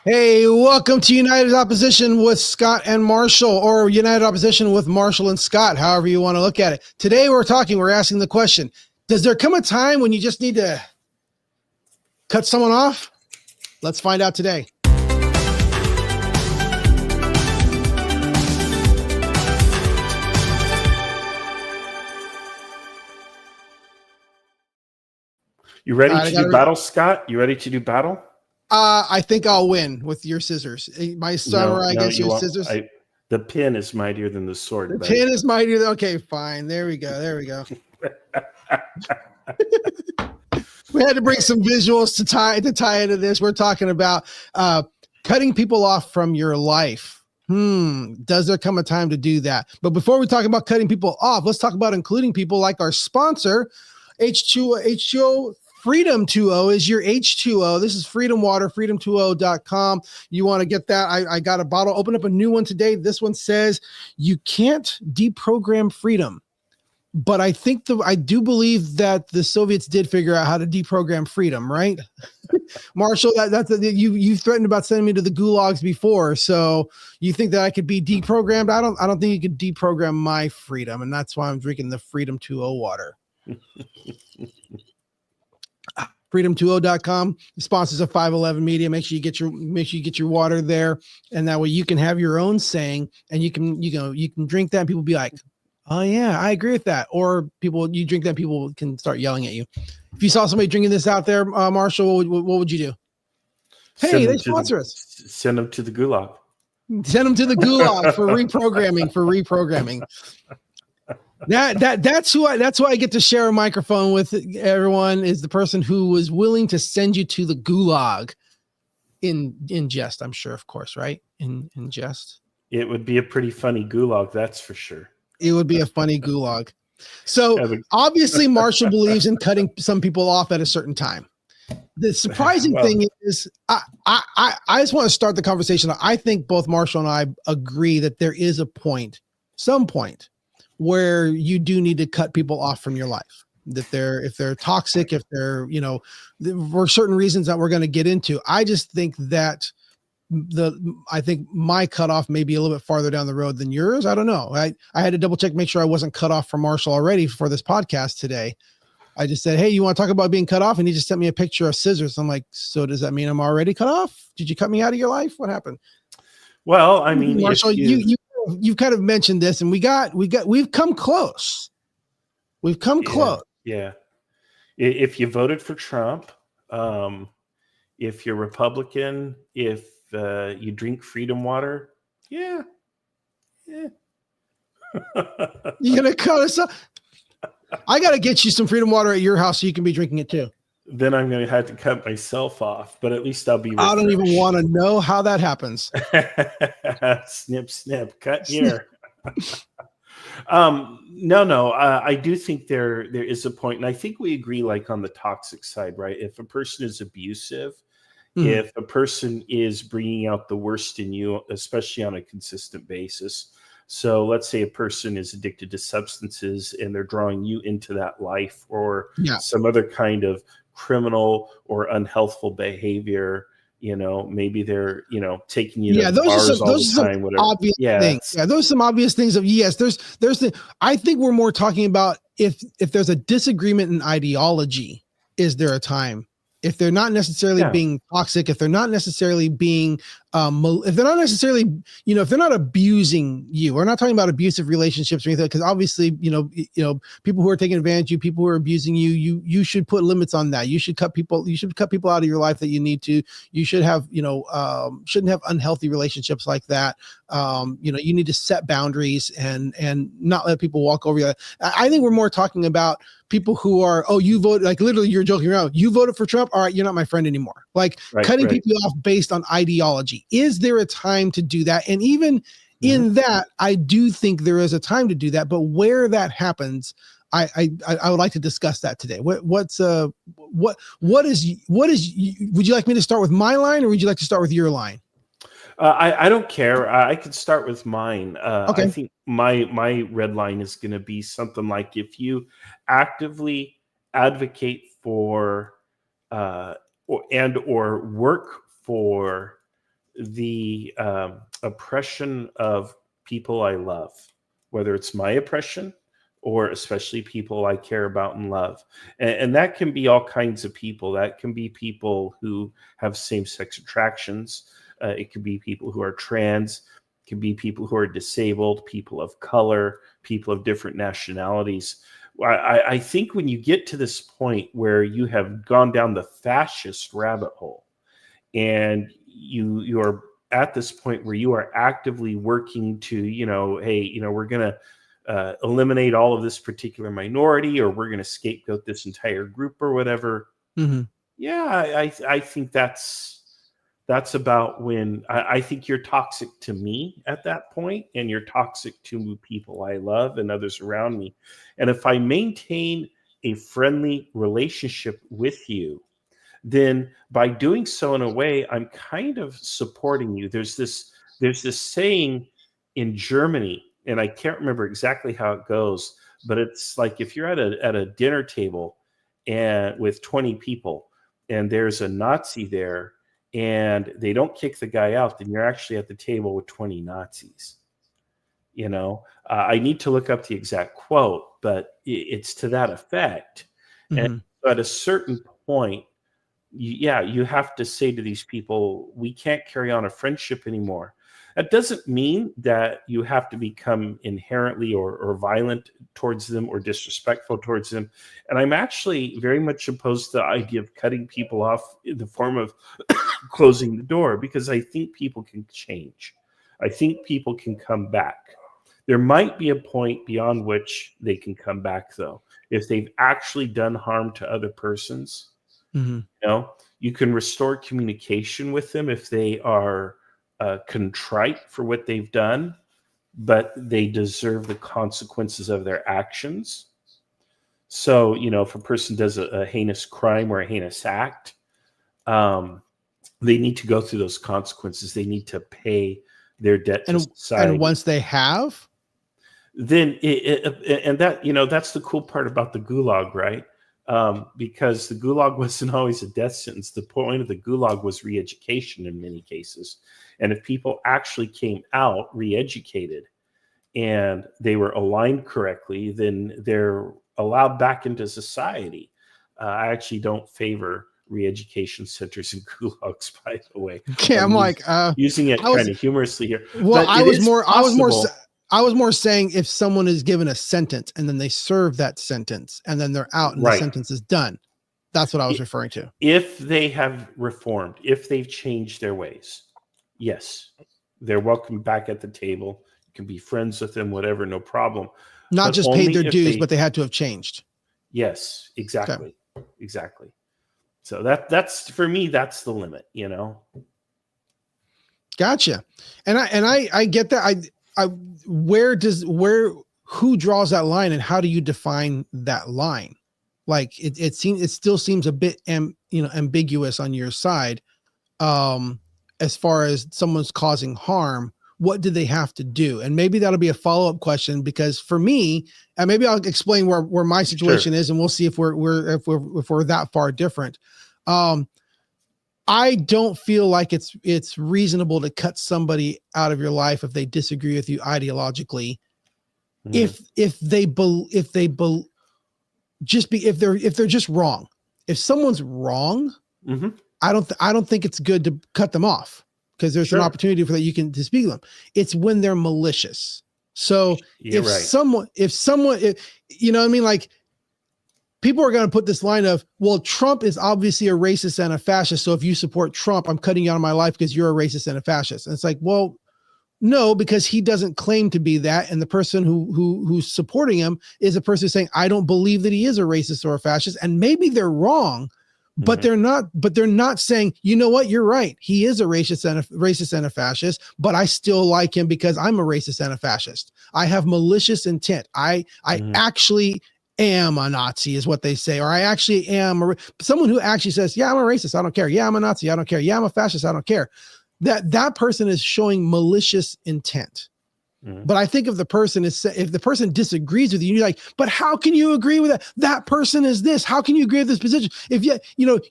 Hey, welcome to United Opposition with Scott and Marshall, or United Opposition with Marshall and Scott, however you want to look at it. Today we're asking the question, does there come a time when you just need to cut someone off? Let's find out today. You ready to do battle, Scott? You ready to do battle? I think I'll win with your scissors. My samurai against your scissors. The pin is mightier than the sword. The pin is mightier. Okay, fine. There we go. We had to bring some visuals to tie into this. We're talking about cutting people off from your life. Does there come a time to do that? But before we talk about cutting people off, let's talk about including people like our sponsor, H2O. Freedom 2O is your H2O. This is Freedom Water, freedom2o.com. You want to get that? I got a bottle. Open up a new one today. This one says you can't deprogram freedom. But I do believe that the Soviets did figure out how to deprogram freedom, right? Marshall, you threatened about sending me to the gulags before. So you think that I could be deprogrammed? I don't think you could deprogram my freedom, and that's why I'm drinking the Freedom 2O water. Freedom2o.com sponsors of 511 Media. Make sure you get your water there, and that way you can have your own saying, and you can drink that, and people be like, "Oh yeah, I agree with that." Or you drink that, people can start yelling at you. If you saw somebody drinking this out there, Marshall, what would you do? Hey, they sponsor us. Send them to the gulag. Send them to the gulag for reprogramming. That's who I get to share a microphone with. Everyone is the person who was willing to send you to the gulag in jest. I'm sure, of course, right? In jest. It would be a pretty funny gulag, that's for sure. It would be a funny gulag. So obviously, Marshall believes in cutting some people off at a certain time. The surprising thing is, I just want to start the conversation. I think both Marshall and I agree that there is some point where you do need to cut people off from your life, that if they're toxic, if they're, for certain reasons that we're going to get into. I just think that I think my cutoff may be a little bit farther down the road than yours. I don't know. I had to double check, make sure I wasn't cut off from Marshall already for this podcast today. I just said, "Hey, you want to talk about being cut off?" And he just sent me a picture of scissors. I'm like, "So does that mean I'm already cut off? Did you cut me out of your life? What happened?" Well, I mean, Marshall, you've kind of mentioned this, and we've come close. We've come close. Yeah. If you voted for Trump, if you're Republican, if you drink Freedom Water, yeah. You're gonna cut us off. I got to get you some Freedom Water at your house so you can be drinking it too. Then I'm going to have to cut myself off, but at least I'll be refreshed. I don't even want to know how that happens. Snip, snip, cut here. No. I do think there is a point, and I think we agree, like on the toxic side, right? If a person is abusive, if a person is bringing out the worst in you, especially on a consistent basis. So let's say a person is addicted to substances and they're drawing you into that life, or some other kind of criminal or unhealthful behavior. Maybe they're, taking you to bars all the time, whatever. Obvious things. Yeah, those are some obvious things of, yes, I think we're more talking about if there's a disagreement in ideology, is there a time? If they're not necessarily being toxic, if they're not necessarily being, if they're not necessarily, if they're not abusing you, we're not talking about abusive relationships or anything, because obviously, people who are taking advantage of you, people who are abusing you, you should put limits on that. You should cut people out of your life that you need to. You should have, shouldn't have unhealthy relationships like that. You need to set boundaries and not let people walk over you. I think we're more talking about people who are, you voted, like literally you're joking around. You voted for Trump. All right, you're not my friend anymore. Like cutting people off based on ideology. Is there a time to do that? And even in that, I do think there is a time to do that. But where that happens, I would like to discuss that today. What is? Would you like me to start with my line, or would you like to start with your line? I don't care. I could start with mine. Okay. I think my red line is going to be something like, if you actively advocate for or work for the oppression of people I love, whether it's my oppression or especially people I care about and love. And that can be all kinds of people. That can be people who have same-sex attractions. It could be people who are trans. It can be people who are disabled, people of color, people of different nationalities. I think when you get to this point where you have gone down the fascist rabbit hole, and you are at this point where you are actively working to, hey, we're going to eliminate all of this particular minority, or we're going to scapegoat this entire group or whatever. Mm-hmm. Yeah, I think that's about when I think you're toxic to me at that point, and you're toxic to people I love and others around me. And if I maintain a friendly relationship with you, then by doing so in a way, I'm kind of supporting you. There's this saying in Germany, and I can't remember exactly how it goes, but it's like if you're at a dinner table and with 20 people, and there's a Nazi there, and they don't kick the guy out, then you're actually at the table with 20 Nazis. I need to look up the exact quote, but it's to that effect. Mm-hmm. And at a certain point, you have to say to these people, we can't carry on a friendship anymore. That doesn't mean that you have to become inherently or violent towards them or disrespectful towards them. And I'm actually very much opposed to the idea of cutting people off in the form of closing the door, because I think people can change. I think people can come back. There might be a point beyond which they can come back, though, if they've actually done harm to other persons. Mm-hmm. You can restore communication with them if they are contrite for what they've done, but they deserve the consequences of their actions. So, if a person does a heinous crime or a heinous act, they need to go through those consequences. They need to pay their debt to society. And once they have, then and that, that's the cool part about the Gulag, right? Because the Gulag wasn't always a death sentence. The point of the Gulag was re-education in many cases. And if people actually came out re-educated and they were aligned correctly, then they're allowed back into society. I actually don't favor re-education centers and gulags, by the way. Okay, I'm using it kind of humorously here. Well, I was more saying if someone is given a sentence and then they serve that sentence and then they're out and the sentence is done. That's what I was referring to. If they have reformed, if they've changed their ways, yes, they're welcome back at the table. You can be friends with them, whatever, no problem. Not just paid their dues, but they had to have changed. Yes, exactly. Okay. Exactly. So that's for me, that's the limit, Gotcha. And I get that. Who draws that line and how do you define that line? Like it still seems a bit ambiguous on your side. As far as someone's causing harm, what do they have to do? And maybe that'll be a follow-up question, because for me, and maybe I'll explain where my situation is, and we'll see if we're that far different. I don't feel like it's reasonable to cut somebody out of your life if they disagree with you ideologically. Mm-hmm. If they're just wrong. If someone's wrong, mm-hmm. I don't think it's good to cut them off, because there's an opportunity for that to speak to them. It's when they're malicious. So if someone, you know what I mean? Like, people are going to put this line of, well, Trump is obviously a racist and a fascist, so if you support Trump, I'm cutting you out of my life because you're a racist and a fascist. And it's like, well, no, because he doesn't claim to be that. And the person who's supporting him is a person saying, I don't believe that he is a racist or a fascist. And maybe they're wrong, but they're not saying, you know what, you're right. He is a racist and a fascist, but I still like him because I'm a racist and a fascist. I have malicious intent. I actually am a Nazi is what they say, or I actually am someone who actually says, yeah, I'm a racist, I don't care. Yeah, I'm a Nazi, I don't care. Yeah, I'm a fascist, I don't care. That person is showing malicious intent. But I think if the person disagrees with you, you're like, but how can you agree with that? That person is this. How can you agree with this position? If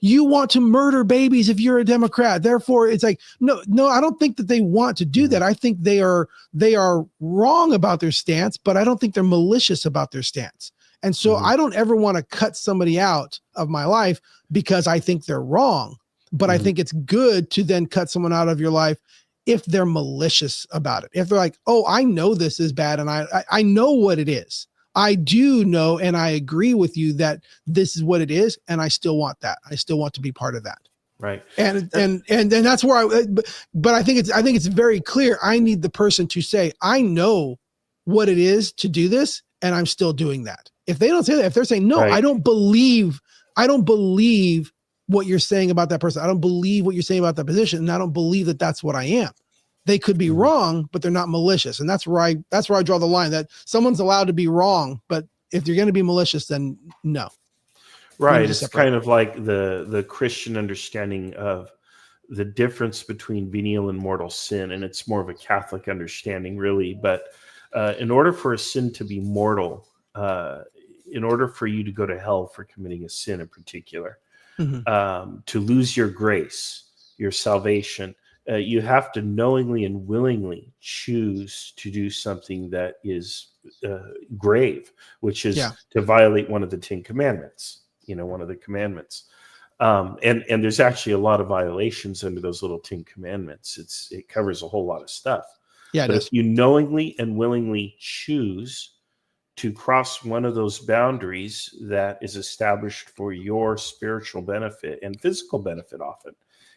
you want to murder babies if you're a Democrat, therefore it's like, no, I don't think that they want to do that. I think they are wrong about their stance, but I don't think they're malicious about their stance. And so I don't ever want to cut somebody out of my life because I think they're wrong. But I think it's good to then cut someone out of your life if they're malicious about it. If they're like, oh, I know this is bad and I know what it is. I do know and I agree with you that this is what it is, and I still want that. I still want to be part of that. Right. And that's where but I think it's very clear. I need the person to say, I know what it is to do this, and I'm still doing that. If they don't say that, if they're saying, no, right, I don't believe what you're saying about that person. I don't believe what you're saying about that position. And I don't believe that that's what I am. They could be wrong, but they're not malicious. And that's where I draw the line, that someone's allowed to be wrong, but if you're going to be malicious, then no. Right. It's kind of like the Christian understanding of the difference between venial and mortal sin. And it's more of a Catholic understanding, really. But in order for a sin to be mortal, in order for you to go to hell for committing a sin in particular, to lose your grace, your salvation, you have to knowingly and willingly choose to do something that is grave, which is to violate one of the 10 commandments, one of the commandments. And there's actually a lot of violations under those little 10 commandments. It covers a whole lot of stuff. Yeah, but if you knowingly and willingly choose to cross one of those boundaries that is established for your spiritual benefit and physical benefit often,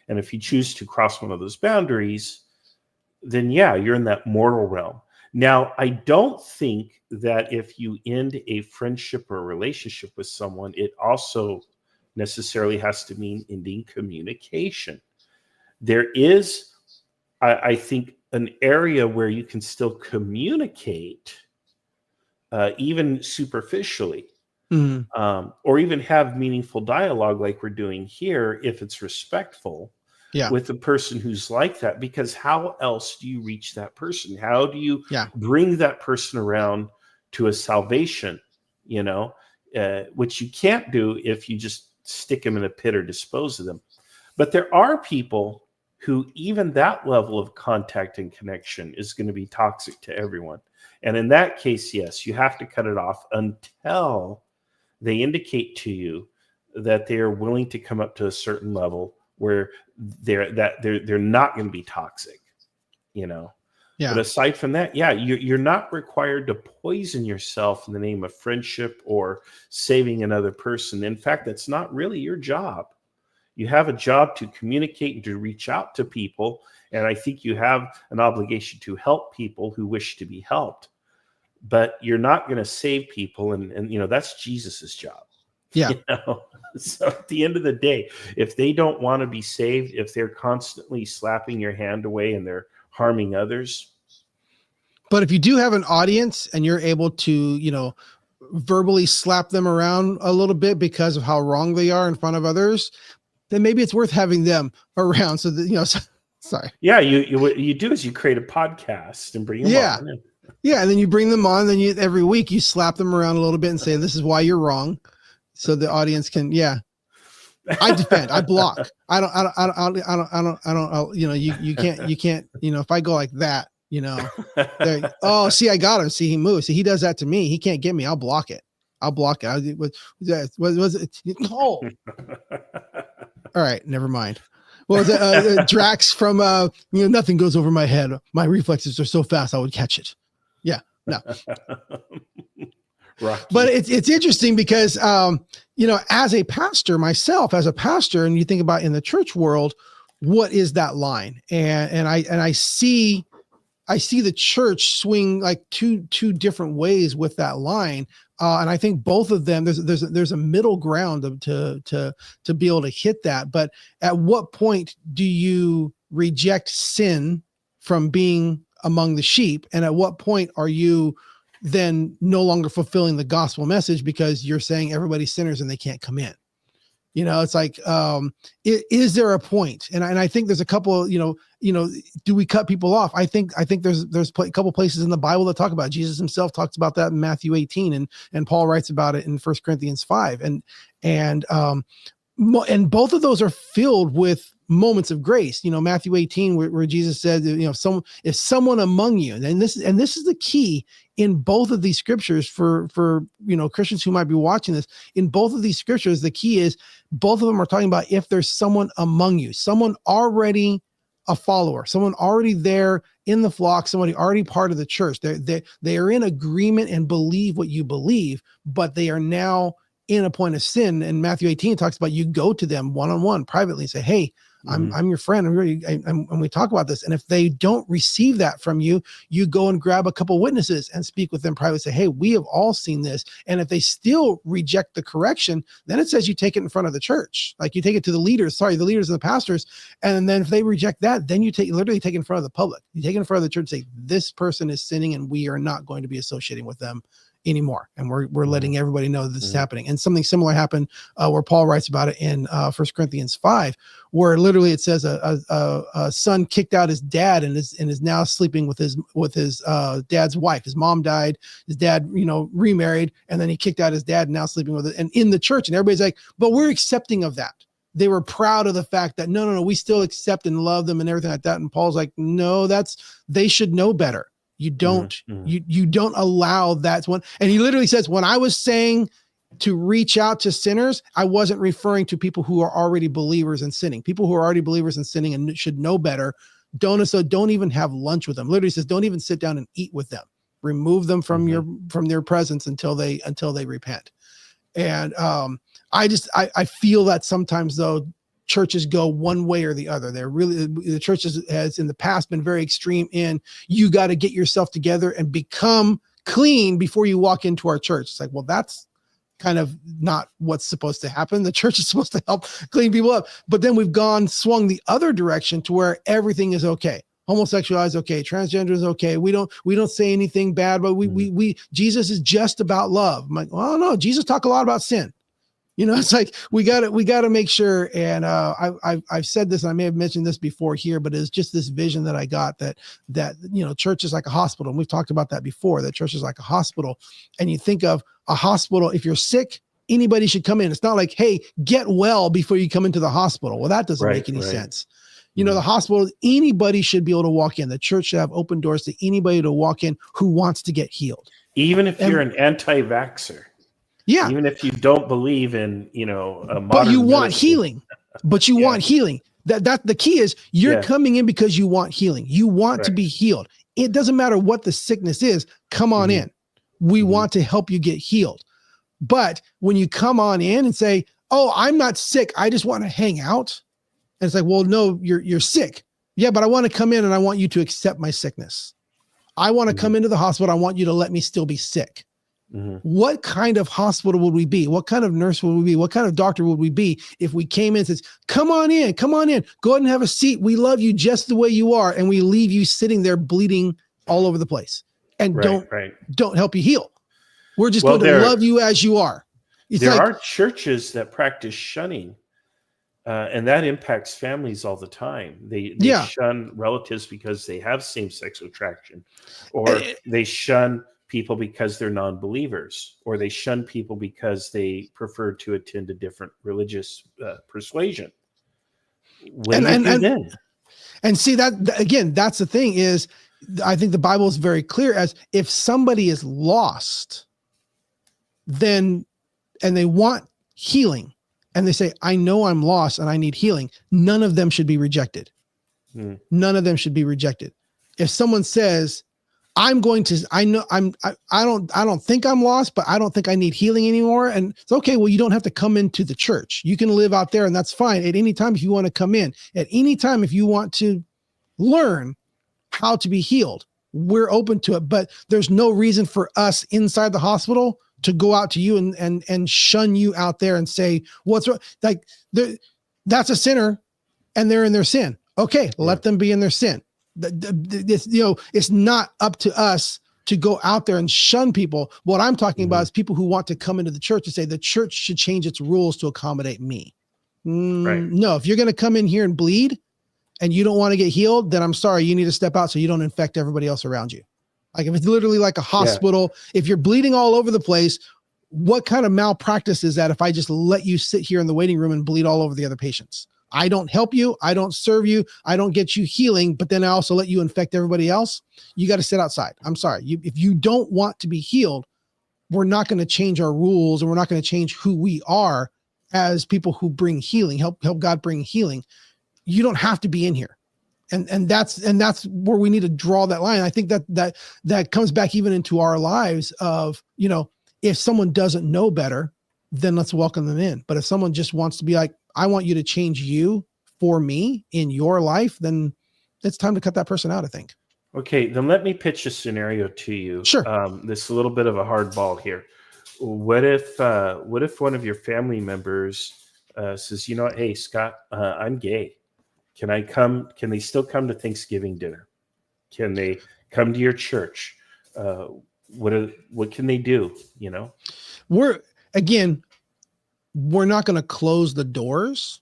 and if you choose to cross one of those boundaries, then you're in that mortal realm. Now, I don't think that if you end a friendship or a relationship with someone, it also necessarily has to mean ending communication. There is, I think, an area where you can still communicate, even superficially, or even have meaningful dialogue like we're doing here, if it's respectful with the person who's like that. Because how else do you reach that person? How do you bring that person around to a salvation, which you can't do if you just stick them in a pit or dispose of them. But there are people who even that level of contact and connection is going to be toxic to everyone. And in that case, yes, you have to cut it off until they indicate to you that they are willing to come up to a certain level where they're not going to be toxic, But aside from that, you're not required to poison yourself in the name of friendship or saving another person. In fact, that's not really your job. You have a job to communicate and to reach out to people. And I think you have an obligation to help people who wish to be helped. But you're not going to save people. And that's Jesus's job. Yeah. So at the end of the day, if they don't want to be saved, if they're constantly slapping your hand away and they're harming others. But if you do have an audience and you're able to, verbally slap them around a little bit because of how wrong they are in front of others, then maybe it's worth having them around. So that, sorry. Yeah. What you do is you create a podcast and bring them on. Yeah. And then you bring them on, then every week you slap them around a little bit and say, this is why you're wrong. So the audience can, I defend, I block. I don't, you can't, if I go like that, see, I got him. See, he moves. See, he does that to me. He can't get me. I'll block it. Was it? Oh. All right. Never mind. Well, Drax from, nothing goes over my head. My reflexes are so fast. I would catch it. Yeah. No. Rocky. But it's interesting because, as a pastor myself, and you think about in the church world, what is that line? And I see the church swing like two different ways with that line. And I think both of them, there's a middle ground to be able to hit that. But at what point do you reject sin from being among the sheep? And at what point are you then no longer fulfilling the gospel message because you're saying everybody's sinners and they can't come in? It's like, is there a point? And I think there's a couple, do we cut people off? I think there's a couple places in the Bible that talk about it. Jesus himself talks about that in Matthew 18, and Paul writes about it in 1 Corinthians 5. And both of those are filled with moments of grace. Matthew 18, where Jesus said, if someone among you, and this is the key in both of these scriptures for Christians who might be watching this. In both of these scriptures, the key is both of them are talking about if there's someone among you, someone already a follower, someone already there in the flock, somebody already part of the church. They are in agreement and believe what you believe, but they are now in a point of sin. And Matthew 18 talks about you go to them one-on-one privately and say, hey, I'm your friend. And we talk about this. And if they don't receive that from you, you go and grab a couple witnesses and speak with them privately. Say, hey, we have all seen this. And if they still reject the correction, then it says you take it in front of the church. Like you take it to the leaders and the pastors. And then if they reject that, then you literally take it in front of the public. You take it in front of the church and say, this person is sinning and we are not going to be associating with them anymore. And we're letting everybody know that this is happening. And something similar happened where Paul writes about it in 1 Corinthians 5, where literally it says a son kicked out his dad and is now sleeping with his dad's wife. His mom died, his dad, remarried, and then he kicked out his dad and now sleeping with it. And in the church, and everybody's like, but we're accepting of that. They were proud of the fact that no, we still accept and love them and everything like that. And Paul's like, no, they should know better. You don't, you don't allow that one. And he literally says, when I was saying to reach out to sinners, I wasn't referring to people who are already believers and sinning. People who are already believers and sinning and should know better. Don't even have lunch with them. Literally says, don't even sit down and eat with them. Remove them from their presence until they repent. And I feel that sometimes though, churches go one way or the other. The church has in the past been very extreme in you got to get yourself together and become clean before you walk into our church. It's like, well, that's kind of not what's supposed to happen. The church is supposed to help clean people up. But then we've swung the other direction to where everything is okay. Homosexuality is okay. Transgender is okay. We don't say anything bad, but we Jesus is just about love. I'm like, well, no, Jesus talked a lot about sin. It's like we got to make sure. And I've said this, and I may have mentioned this before here, but it's just this vision that I got that church is like a hospital. And we've talked about that before, that church is like a hospital. And you think of a hospital, if you're sick, anybody should come in. It's not like, hey, get well before you come into the hospital. Well, that doesn't make any sense. The hospital, anybody should be able to walk in. The church should have open doors to anybody to walk in who wants to get healed. Even if you're an anti-vaxxer. Yeah. Even if you don't believe in, a but you want medicine. healing. But you want healing. That the key is you're coming in because you want healing. You want to be healed. It doesn't matter what the sickness is. Come on in. We want to help you get healed. But when you come on in and say, "Oh, I'm not sick. I just want to hang out," and it's like, "Well, no, you're sick." Yeah, but I want to come in and I want you to accept my sickness. I want to come into the hospital. I want you to let me still be sick. What kind of hospital would we be? What kind of nurse would we be? What kind of doctor would we be if we came in and says, come on in, go ahead and have a seat. We love you just the way you are. And we leave you sitting there bleeding all over the place and don't help you heal. We're just going to love you as you are. There are churches that practice shunning, and that impacts families all the time. They shun relatives because they have same-sex attraction, or they shun people because they're non-believers, or they shun people because they prefer to attend a different religious persuasion. And see that again, that's the thing is, I think the Bible is very clear as if somebody is lost, then, and they want healing and they say, I know I'm lost and I need healing. None of them should be rejected. None of them should be rejected. If someone says, I don't think I'm lost, but I don't think I need healing anymore. And it's okay. Well, you don't have to come into the church. You can live out there and that's fine. At any time, if you want to come in, at any time, if you want to learn how to be healed, we're open to it. But there's no reason for us inside the hospital to go out to you and shun you out there and say, what's wrong? Like that's a sinner and they're in their sin. Okay. Let them be in their sin. It's not up to us to go out there and shun people. What I'm talking about is people who want to come into the church and say the church should change its rules to accommodate me. Right. No, if you're going to come in here and bleed and you don't want to get healed, then I'm sorry, you need to step out so you don't infect everybody else around you. Like if it's literally like a hospital, if you're bleeding all over the place, what kind of malpractice is that if I just let you sit here in the waiting room and bleed all over the other patients? I don't help you. I don't serve you. I don't get you healing, but then I also let you infect everybody else. You got to sit outside. I'm sorry. If you don't want to be healed, we're not going to change our rules and we're not going to change who we are as people who bring healing, help God bring healing. You don't have to be in here. And that's where we need to draw that line. I think that comes back even into our lives of, if someone doesn't know better, then let's welcome them in. But if someone just wants to be like, I want you to change you for me in your life, then it's time to cut that person out, I think. Okay, then let me pitch a scenario to you. Sure. This is a little bit of a hard ball here. What if one of your family members says, hey, Scott, I'm gay. Can I come? Can they still come to Thanksgiving dinner? Can they come to your church? What can they do? We're not going to close the doors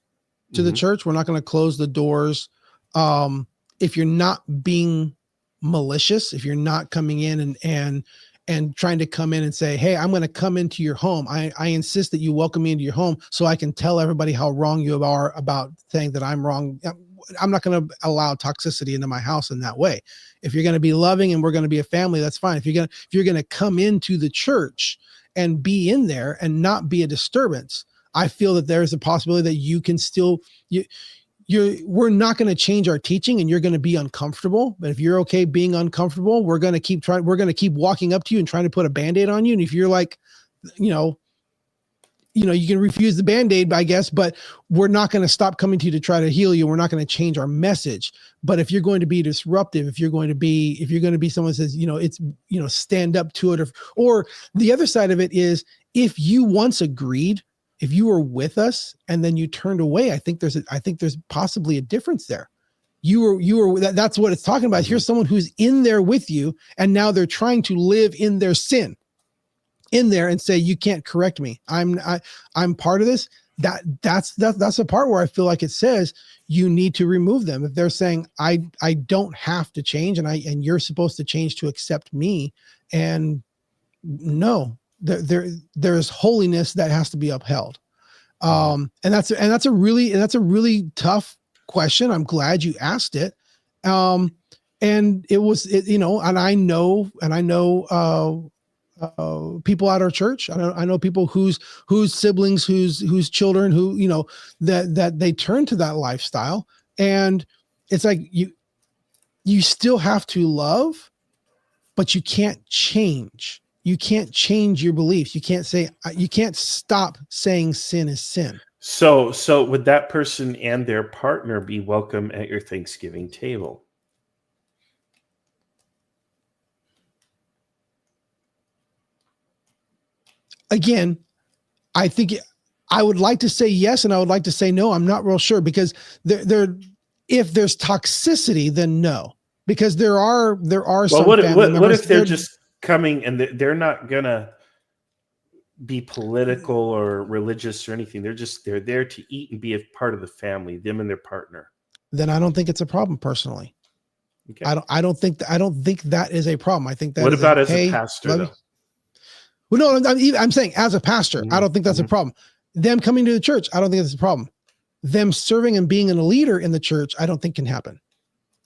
to the church. We're not going to close the doors. If you're not being malicious, if you're not coming in and trying to come in and say, hey, I'm going to come into your home. I insist that you welcome me into your home so I can tell everybody how wrong you are about saying that I'm wrong. I'm not going to allow toxicity into my house in that way. If you're going to be loving and we're going to be a family, that's fine. If you're going to come into the church and be in there and not be a disturbance, I feel that there's a possibility that you can still, we're not going to change our teaching and you're going to be uncomfortable. But if you're okay being uncomfortable, we're going to keep walking up to you and trying to put a Band-Aid on you. And if you're like, you can refuse the Band-Aid, I guess, but we're not going to stop coming to you to try to heal you. We're not going to change our message. But if you're going to be disruptive, if you're going to be someone that says, stand up to it, or the other side of it is, if you once agreed, if you were with us and then you turned away, I think there's possibly a difference there. That's what it's talking about. Here's someone who's in there with you, and now they're trying to live in their sin in there and say, you can't correct me. I'm part of this. That's a part where I feel like it says you need to remove them. If they're saying, I don't have to change and you're supposed to change to accept me. And no, there's holiness that has to be upheld. And that's a really tough question. I'm glad you asked it. And I know people at our church. I know people whose siblings, whose children, who, that they turn to that lifestyle, and it's like, you still have to love, but you can't change. You can't change your beliefs. You can't stop saying sin is sin. So would that person and their partner be welcome at your Thanksgiving table? Again, I think I would like to say yes, and I would like to say no. I'm not real sure, because if there's toxicity, then no, because there are some what family members, if they're just coming and they're not gonna be political or religious or anything? They're there to eat and be a part of the family, them and their partner. Then I don't think it's a problem personally. Okay. I don't think that is a problem. I think that. What about as a pastor though? Well, no, I'm saying as a pastor, I don't think that's a problem. Them coming to the church, I don't think that's a problem. Them serving and being a leader in the church, I don't think can happen.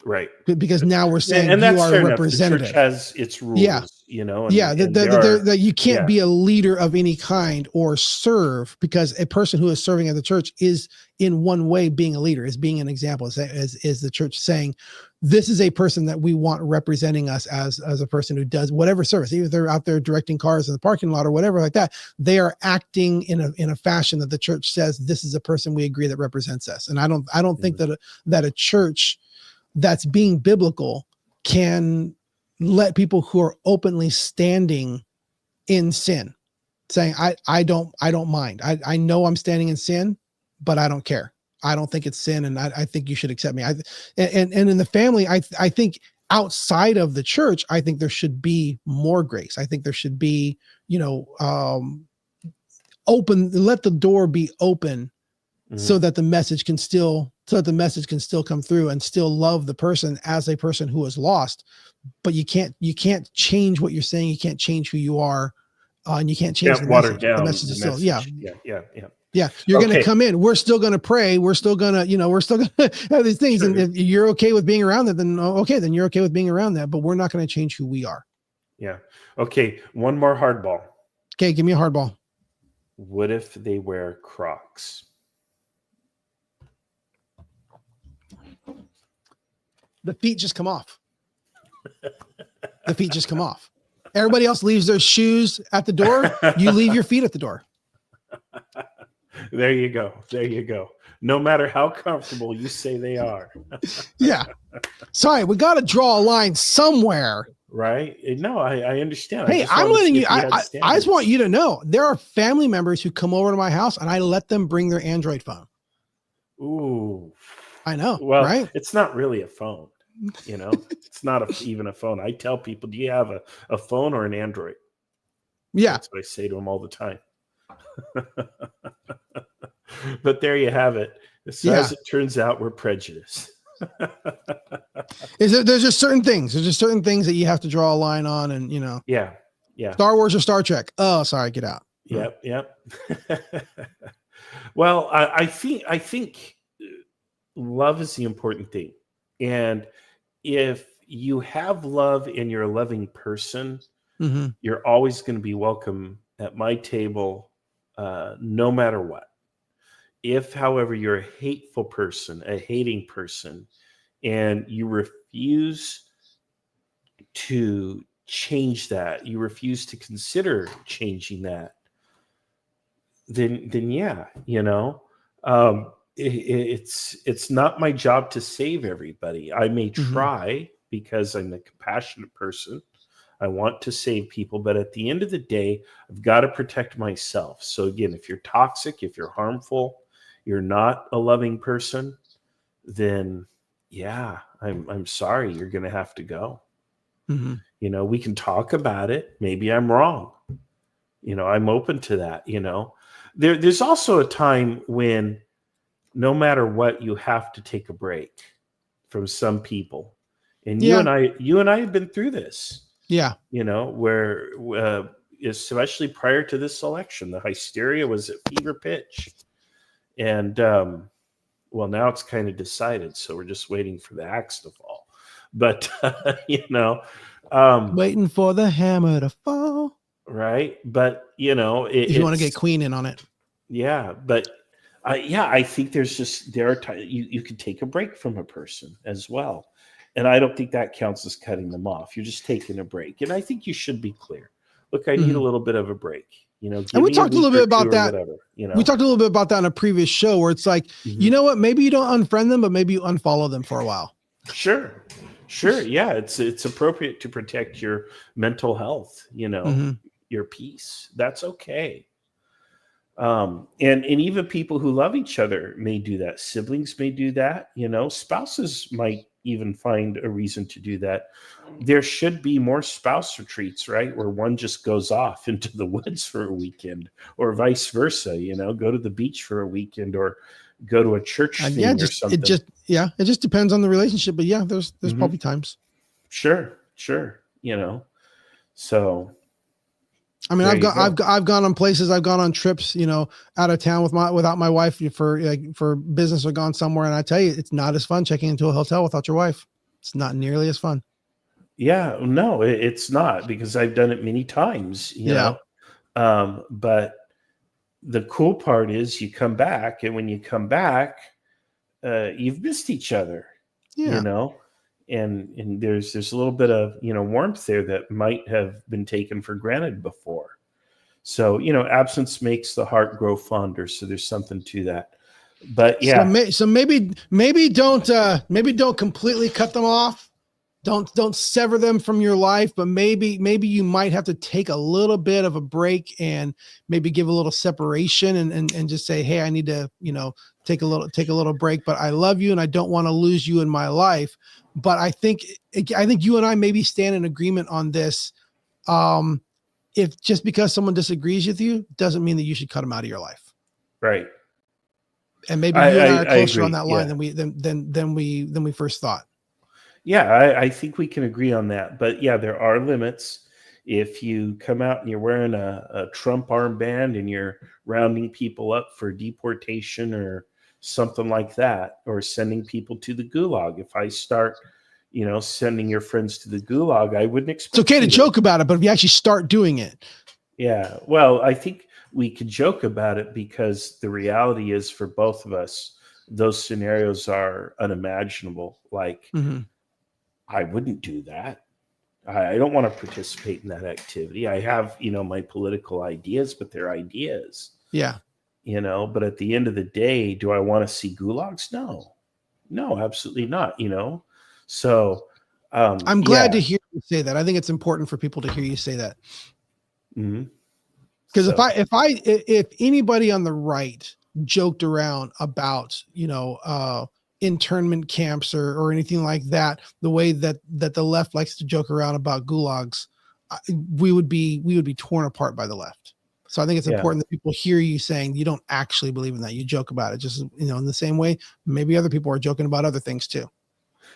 Right. Because now we're saying and you are a representative. The church has its rules, that you can't be a leader of any kind or serve, because a person who is serving at the church is in one way being a leader, is being an example, is the church saying, this is a person that we want representing us as a person who does whatever service, even if they're out there directing cars in the parking lot or whatever like that, they are acting in a fashion that the church says, this is a person we agree that represents us. And I don't think that a church that's being biblical can let people who are openly standing in sin saying, I don't mind. I know I'm standing in sin, but I don't care. I don't think it's sin. And I think you should accept me. And in the family, I think outside of the church, I think there should be more grace. I think there should be, open, let the door be open so that the message can still come through and still love the person as a person who is lost. But you can't change what you're saying. You can't change who you are, and you can't change the water message. down The message is still, yeah. You're going to come in. We're still going to pray. We're still going to, we're still going to have these things. Sure. And if you're okay with being around that, then okay, then you're okay with being around that. But we're not going to change who we are. Yeah. Okay. One more hardball. Okay, give me a hardball. What if they wear Crocs? The feet just come off. The feet just come off. Everybody else leaves their shoes at the door. You leave your feet at the door. There you go. There you go. No matter how comfortable you say they are. Yeah. Sorry, we got to draw a line somewhere. Right? No, I understand. Hey, I'm letting you, I just want you to know there are family members who come over to my house and I let them bring their Android phone. Ooh. I know. Well, right? It's not really a phone. It's not even a phone. I tell people, do you have a phone or an Android? Yeah. That's what I say to them all the time. But there you have it. As it turns out, we're prejudiced. There's just certain things. There's just certain things that you have to draw a line on, and Yeah. Star Wars or Star Trek. Oh, sorry, get out. Yep. Well, I think love is the important thing, and if you have love and you're a loving person, you're always going to be welcome at my table, no matter what. If, however, you're a hateful person, a hating person, and you refuse to change that, you refuse to consider changing that, then yeah, it's not my job to save everybody. I may try because I'm a compassionate person. I want to save people, but at the end of the day, I've got to protect myself. So again, if you're toxic, if you're harmful, you're not a loving person, then yeah, I'm sorry, you're going to have to go. We can talk about it. Maybe I'm wrong. I'm open to that. There's also a time when no matter what, you have to take a break from some people. And you and I have been through this. Yeah. Where especially prior to this election, the hysteria was at fever pitch. And well, now it's kind of decided, so we're just waiting for the axe to fall. But waiting for the hammer to fall. Right. But you want to get Queen in on it. Yeah, but I think there are times you can take a break from a person as well. And I don't think that counts as cutting them off. You're just taking a break. And I think you should be clear. Look, I need a little bit of a break. And we talked a little bit about that. We talked a little bit about that in a previous show where it's like, you know what? Maybe you don't unfriend them, but maybe you unfollow them for a while. Sure. Yeah, it's appropriate to protect your mental health, your peace. That's okay. And even people who love each other may do that. Siblings may do that. Spouses might even find a reason to do that. There should be more spouse retreats, right? Where one just goes off into the woods for a weekend, or vice versa, go to the beach for a weekend, or go to a church thing or something. It just depends on the relationship. But yeah, there's probably times. Sure. So I mean, I've gone on places, I've gone on trips, out of town without my wife for business, or gone somewhere. And I tell you, it's not as fun checking into a hotel without your wife. It's not nearly as fun. Yeah, no, it's not, because I've done it many times, you know. But the cool part is you come back, and when you come back, you've missed each other, and there's a little bit of, warmth there that might have been taken for granted before. So, absence makes the heart grow fonder. So there's something to that. But yeah. So maybe don't completely cut them off. Don't sever them from your life, but maybe you might have to take a little bit of a break and maybe give a little separation and just say, hey, I need to, take a little break, but I love you and I don't want to lose you in my life. But I think you and I maybe stand in agreement on this. If just because someone disagrees with you doesn't mean that you should cut them out of your life. Right. And maybe you and I are closer agree. on that line Yeah. than we first thought. Yeah, I think we can agree on that. But yeah, there are limits. If you come out and you're wearing a Trump armband and you're rounding people up for deportation or something like that, or sending people to the gulag, if I start, sending your friends to the gulag, I wouldn't expect. It's okay to joke about it, but if you actually start doing it. Yeah. Well, I think we could joke about it because the reality is for both of us, those scenarios are unimaginable. Like, I wouldn't do that. I don't want to participate in that activity. I have, my political ideas, but they're ideas. Yeah. But at the end of the day, do I want to see gulags? No, absolutely not. So I'm glad to hear you say that. I think it's important for people to hear you say that. Because if anybody on the right joked around about, internment camps or anything like that, the way that the left likes to joke around about gulags, we would be torn apart by the left. So I think it's important that people hear you saying you don't actually believe in that. You joke about it, just in the same way maybe other people are joking about other things too.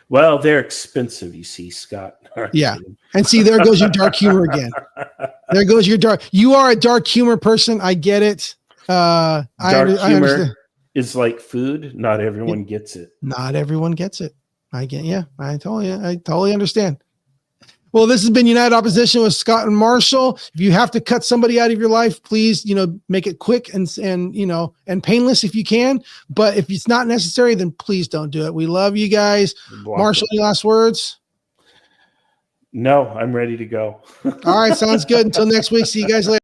Well, they're expensive, you see, Scott. Yeah. And see, there goes your dark humor again. There goes your you are a dark humor person. I get it. Dark I humor is like food. Not everyone gets it. Not everyone gets it. I totally understand. Well, this has been United Opposition with Scott and Marshall. If you have to cut somebody out of your life, please, make it quick and painless if you can. But if it's not necessary, then please don't do it. We love you guys. Marshall, any last words? No, I'm ready to go. All right. Sounds good. Until next week. See you guys later.